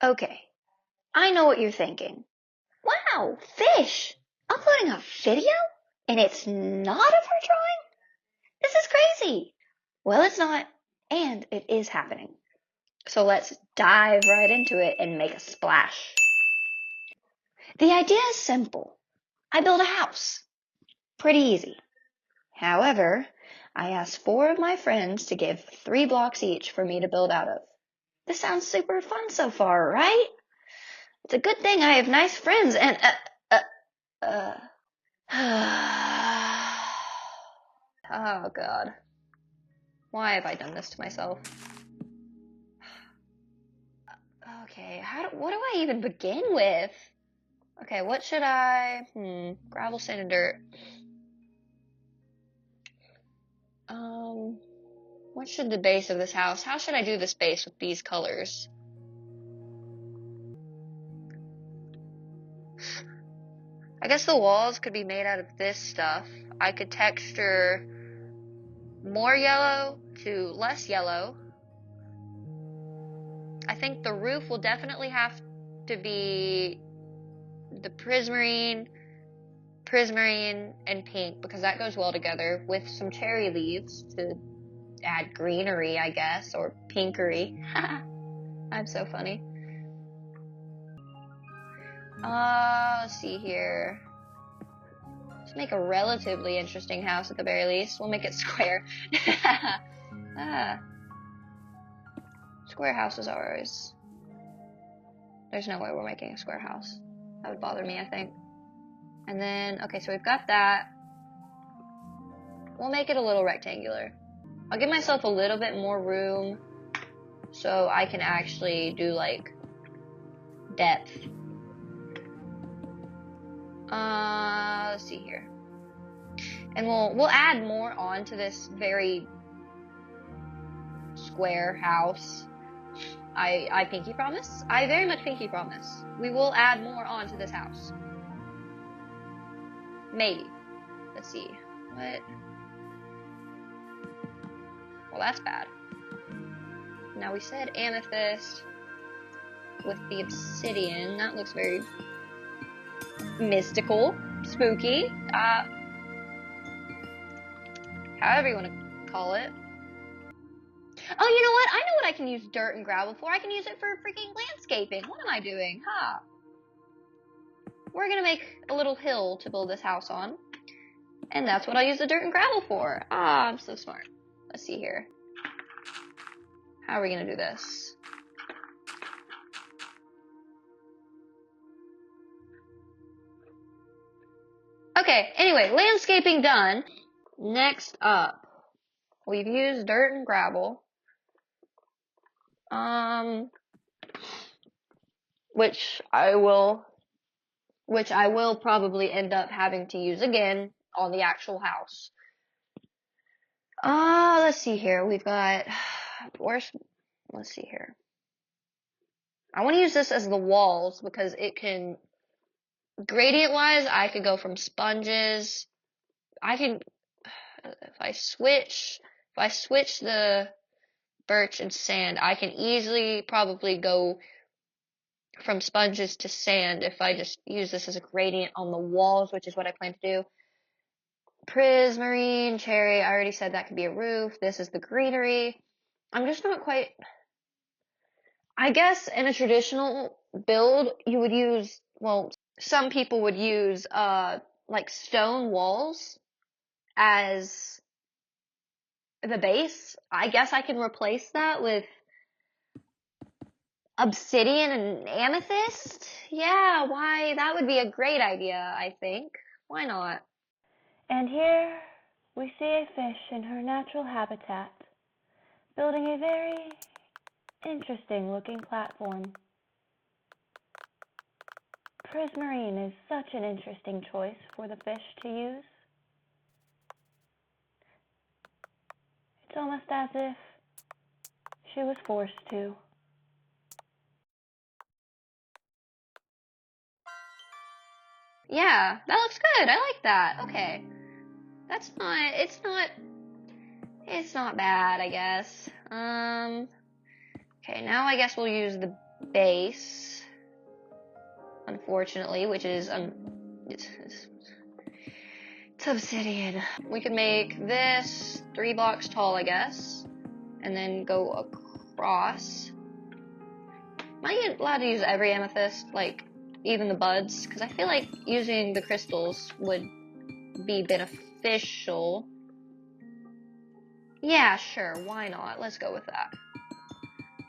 Okay, I know what you're thinking. Wow, fish! Uploading a video? And it's not of her drawing? This is crazy! Well, it's not, and it is happening. So let's dive right into it and make a splash. The idea is simple. I build a house. Pretty easy. However, I asked 4 of my friends to give 3 blocks each for me to build out of. This sounds super fun so far, right? It's a good thing I have nice friends and, uh. Oh God. Why have I done this to myself? Okay, what do I even begin with? Okay, what should I, gravel, sand, and dirt. What should the base of this house, how should I do this base with these colors? I guess the walls could be made out of this stuff. I could texture more yellow to less yellow. I think the roof will definitely have to be the prismarine, and pink, because that goes well together, with some cherry leaves to add greenery, I guess, or pinkery. I'm so funny. Let's see here. Let's make a relatively interesting house at the very least. We'll make it square. Square houses are always... There's no way we're making a square house. That would bother me, I think. And then, okay, so we've got that. We'll make it a little rectangular. I'll give myself a little bit more room so I can actually do, like, depth. Let's see here. And we'll add more onto this very square house. I pinky promise. I very much pinky promise. We will add more onto this house. Maybe. Let's see. What? Well, that's bad. Now we said amethyst with the obsidian. That looks very mystical, spooky. However you want to call it. Oh, you know what? I know what I can use dirt and gravel for. I can use it for freaking landscaping. What am I doing? We're gonna make a little hill to build this house on. And that's what I use the dirt and gravel for. I'm so smart. Let's see here. How are we gonna do this? Okay, anyway, landscaping done. Next up, we've used dirt and gravel. Which I will probably end up having to use again on the actual house. Let's see here. We've got, let's see here. I want to use this as the walls because it can, gradient wise, I could go from sponges. If I switch the birch and sand, I can easily probably go from sponges to sand if I just use this as a gradient on the walls, which is what I plan to do. Prismarine, cherry, I already said that could be a roof. This is the greenery. I'm just not quite... I guess in a traditional build, you would use, well, some people would use, like stone walls as the base. I guess I can replace that with obsidian and amethyst. Yeah, why? That would be a great idea, I think. Why not? And here we see a fish in her natural habitat, building a very interesting looking platform. Prismarine is such an interesting choice for the fish to use. It's almost as if she was forced to. Yeah, that looks good. I like that. Okay. It's not bad, I guess. Okay, now I guess we'll use the base, unfortunately, which is it's obsidian. We could make this 3 blocks tall, I guess, and then go across. Am I allowed to use every amethyst, like even the buds? Because I feel like using the crystals would be beneficial. Yeah, sure, why not? Let's go with that.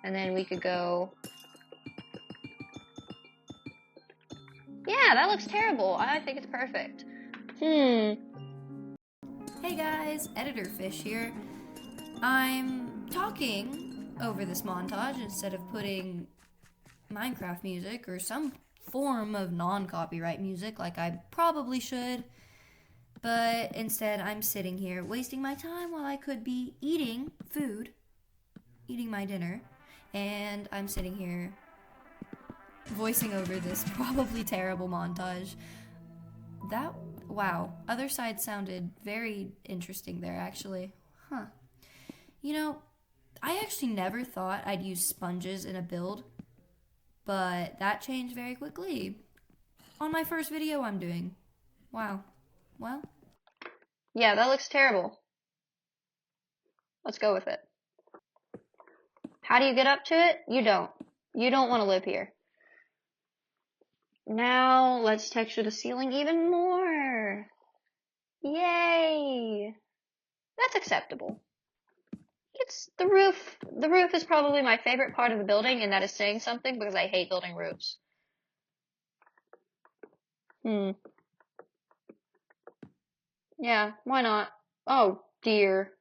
And then we could go... Yeah, that looks terrible. I think it's perfect. Hey guys, Editor Fish here. I'm talking over this montage instead of putting Minecraft music or some form of non-copyright music like I probably should. But instead, I'm sitting here wasting my time while I could be eating food, eating my dinner, and I'm sitting here voicing over this probably terrible montage. Wow, Other Side sounded very interesting there, actually. Huh. You know, I actually never thought I'd use sponges in a build, but that changed very quickly on my first video I'm doing. Wow. Well. Yeah, that looks terrible. Let's go with it. How do you get up to it? You don't. You don't want to live here. Now, let's texture the ceiling even more. Yay! That's acceptable. It's the roof. The roof is probably my favorite part of the building, and that is saying something because I hate building roofs. Yeah, why not? Oh, dear.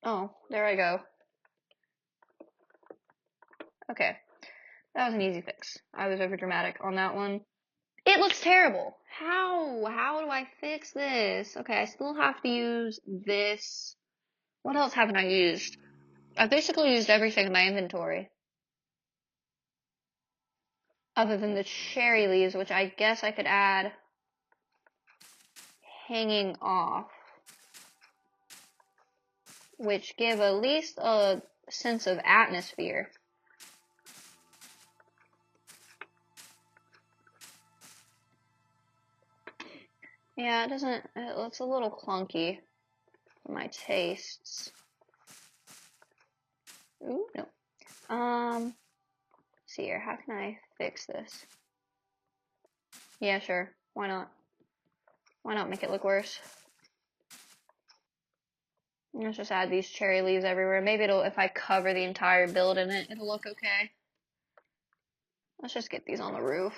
Oh, there I go. Okay. That was an easy fix. I was over dramatic on that one. It looks terrible. How do I fix this? Okay, I still have to use this. What else haven't I used? I've basically used everything in my inventory. Other than the cherry leaves, which I guess I could add hanging off. Which give at least a sense of atmosphere. Yeah, it looks a little clunky for my tastes. Ooh, no. Let's see here, how can I fix this? Yeah, sure, why not? Why not make it look worse? Let's just add these cherry leaves everywhere. Maybe if I cover the entire build in it, it'll look okay. Let's just get these on the roof.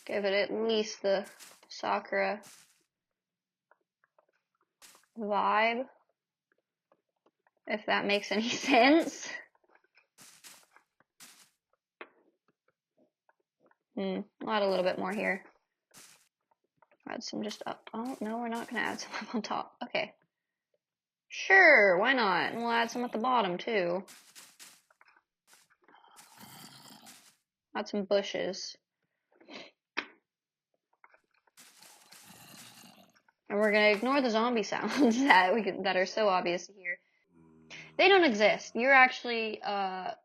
Give it at least the Sakura vibe, if that makes any sense. I'll add a little bit more here. Add some just up. Oh, no, we're not going to add some up on top. Okay. Sure, why not? And we'll add some at the bottom, too. Add some bushes. And we're going to ignore the zombie sounds that are so obvious to hear. They don't exist. You're actually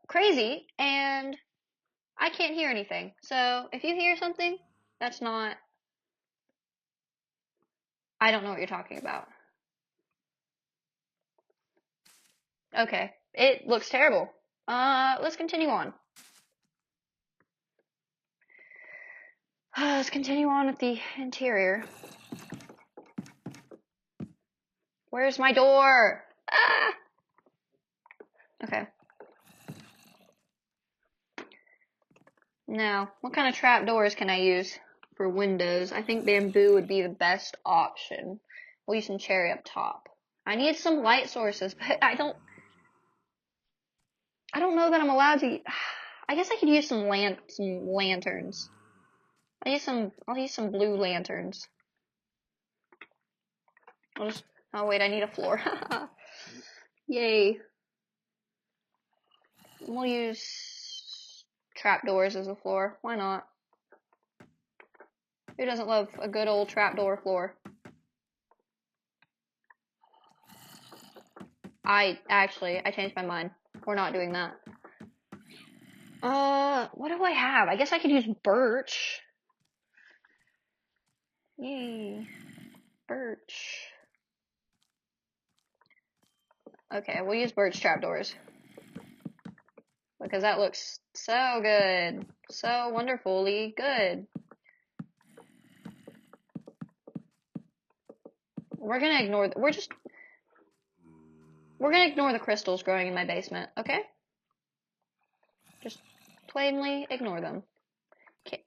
crazy, and I can't hear anything. So if you hear something, that's not... I don't know what you're talking about. Okay, it looks terrible. Let's continue on. Let's continue on with the interior. Where's my door? Ah! Okay. Now, what kind of trapdoors can I use for windows? I think bamboo would be the best option. We'll use some cherry up top. I need some light sources, but I don't know that I'm allowed to. I guess I could use some lanterns. I'll use some blue lanterns. Oh wait, I need a floor. Yay. We'll use trapdoors as a floor. Why not? Who doesn't love a good old trapdoor floor? I changed my mind. We're not doing that. What do I have? I guess I could use birch. Yay. Birch. Okay, we'll use birch trapdoors. Because that looks so good. So wonderfully good. We're gonna ignore the crystals growing in my basement, okay? Just plainly ignore them. Okay.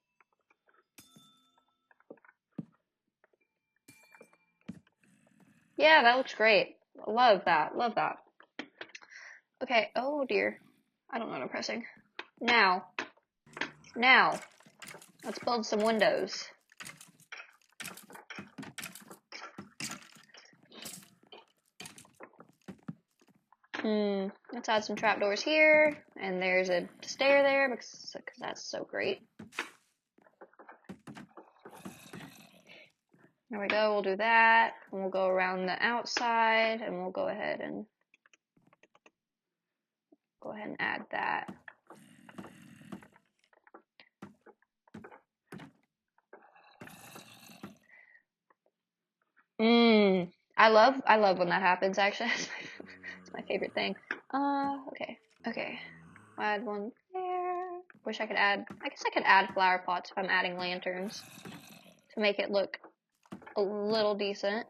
Yeah, that looks great. Love that. Love that. Okay, oh dear. I don't know what I'm pressing. Now, let's build some windows. Let's add some trapdoors here, and there's a stair there because that's so great. There we go, we'll do that, and we'll go around the outside, and we'll go ahead and add that. I love when that happens, actually. It's my favorite thing. Okay. I'll add one there. I guess I could add flower pots if I'm adding lanterns to make it look a little decent.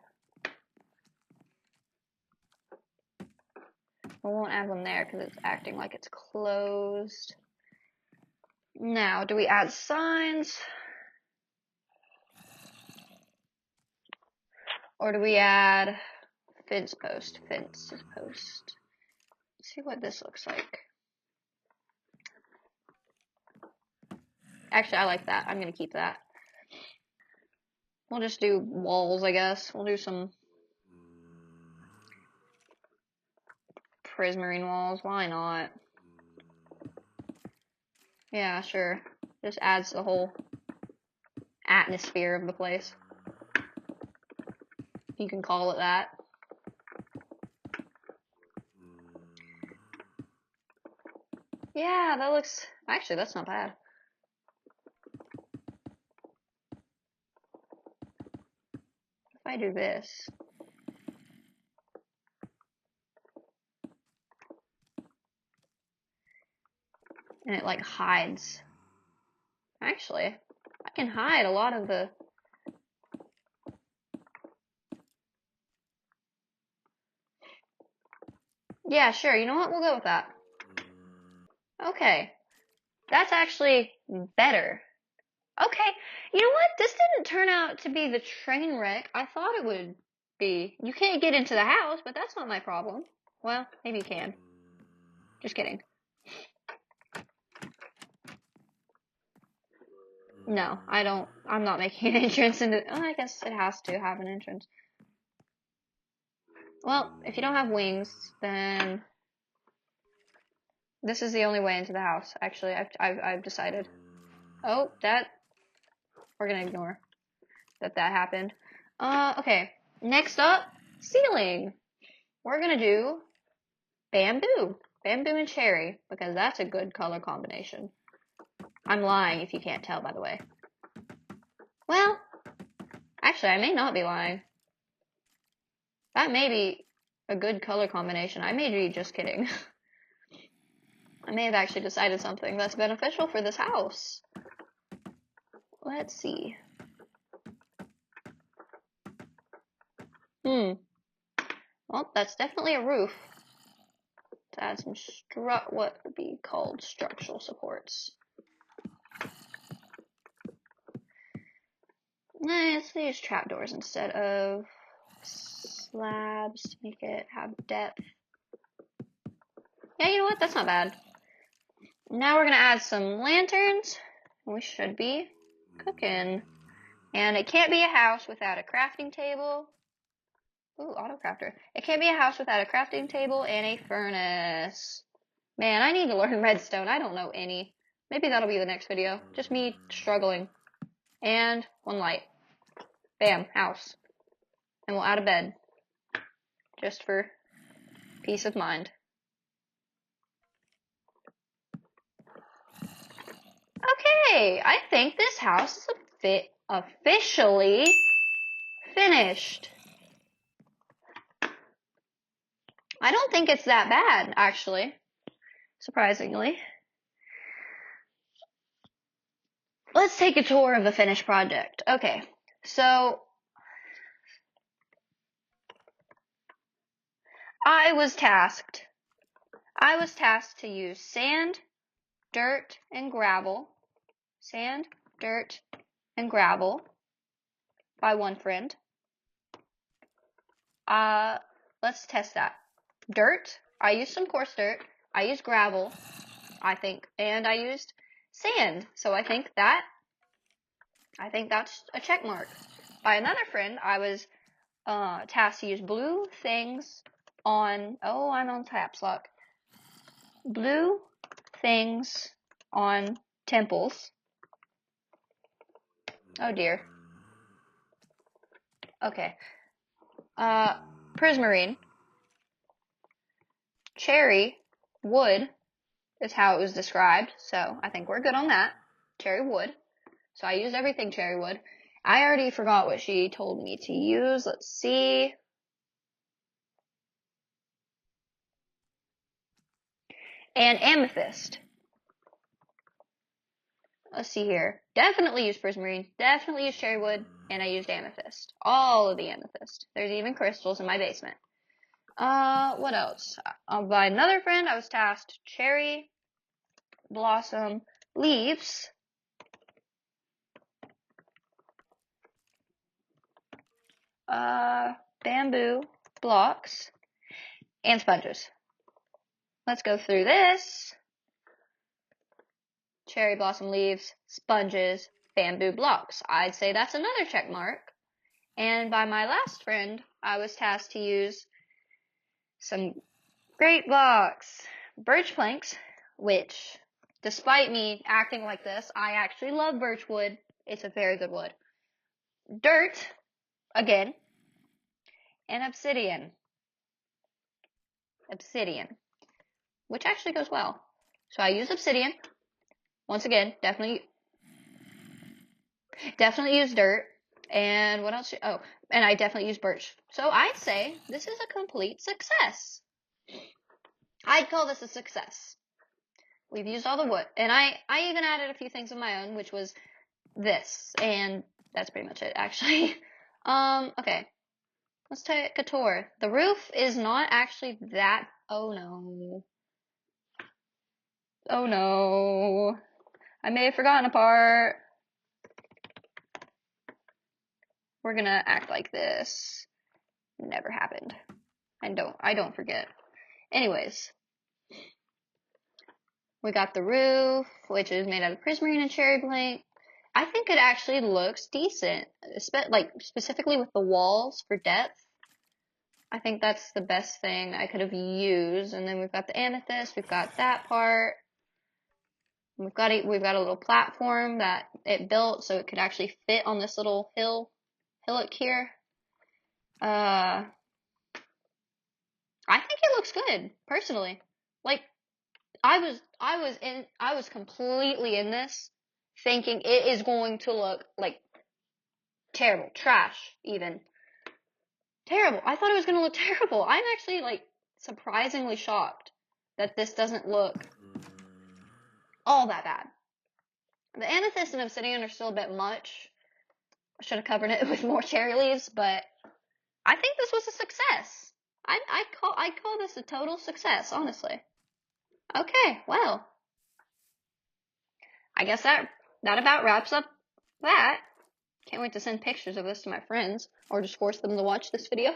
I won't add one there because it's acting like it's closed. Now, do we add signs? Or do we add fence post? Let's see what this looks like. Actually, I like that. I'm going to keep that. We'll just do walls, I guess. We'll do some prismarine walls. Why not? Yeah, sure. Just adds the whole atmosphere of the place. You can call it that. Yeah, that looks... Actually, that's not bad. If I do this... and it, like, hides. Actually, I can hide a lot of the... Yeah, sure. You know what? We'll go with that. Okay. That's actually better. Okay. You know what? This didn't turn out to be the train wreck I thought it would be. You can't get into the house, but that's not my problem. Well, maybe you can. Just kidding. No, I'm not making an entrance into... Oh, I guess it has to have an entrance. Well, if you don't have wings, then... This is the only way into the house, actually. I've decided. Oh, that... We're gonna ignore that happened. Okay. Next up, ceiling. We're gonna do bamboo. Bamboo and cherry, because that's a good color combination. I'm lying if you can't tell, by the way. Well, actually, I may not be lying. That may be a good color combination. I may be just kidding. I may have actually decided something that's beneficial for this house. Let's see. Well, that's definitely a roof. To add some what would be called structural supports. Let's use trapdoors instead of slabs to make it have depth. Yeah, you know what? That's not bad. Now we're gonna add some lanterns. We should be cooking. And it can't be a house without a crafting table. Ooh, auto crafter. It can't be a house without a crafting table and a furnace. Man, I need to learn redstone. I don't know any. Maybe that'll be the next video. Just me struggling. And one light. Bam, house. And we'll add a bed. Just for peace of mind. Okay, I think this house is officially finished. I don't think it's that bad, actually, surprisingly. Let's take a tour of the finished project. Okay, so I was tasked to use sand, dirt, and gravel. Sand, dirt, and gravel by one friend. Let's test that. Dirt, I used some coarse dirt. I used gravel, I think, and I used sand. So I think that's a check mark. By another friend, I was tasked to use blue things on, I'm on caps lock. Blue things on temples. Oh dear. Okay. Prismarine. Cherry wood is how it was described, so I think we're good on that. Cherry wood. So I used everything cherry wood. I already forgot what she told me to use. Let's see. And amethyst. Let's see here. Definitely used prismarine, definitely used cherry wood, and I used amethyst. All of the amethyst. There's even crystals in my basement. What else? By another friend, I was tasked cherry blossom leaves. Bamboo blocks, and sponges. Let's go through this. Cherry blossom leaves, sponges, bamboo blocks. I'd say that's another check mark. And by my last friend, I was tasked to use some great blocks, birch planks, which, despite me acting like this, I actually love birch wood. It's a very good wood. Dirt, again, and obsidian. Obsidian, which actually goes well. So I use obsidian. Once again, definitely use dirt. And what else? Oh, and I definitely use birch. So I'd say this is a complete success. I'd call this a success. We've used all the wood. And I even added a few things of my own, which was this. And that's pretty much it, actually. Okay. Let's take a tour. The roof is not actually that... Oh, no. Oh, no. I may have forgotten a part. We're gonna act like this never happened. And I don't forget. Anyways. We got the roof, which is made out of prismarine and cherry blank. I think it actually looks decent, specifically with the walls for depth. I think that's the best thing I could have used. And then we've got the amethyst, we've got that part. We've got a little platform that it built so it could actually fit on this little hillock here. I think it looks good, personally. Like, I was completely in this thinking it is going to look like terrible, trash even. Terrible. I thought it was going to look terrible. I'm actually like surprisingly shocked that this doesn't look all that bad. The amethyst and obsidian are still a bit much. I should have covered it with more cherry leaves, but I think this was a success. I call this a total success, honestly. Okay, well, I guess that about wraps up that. Can't wait to send pictures of this to my friends, or just force them to watch this video.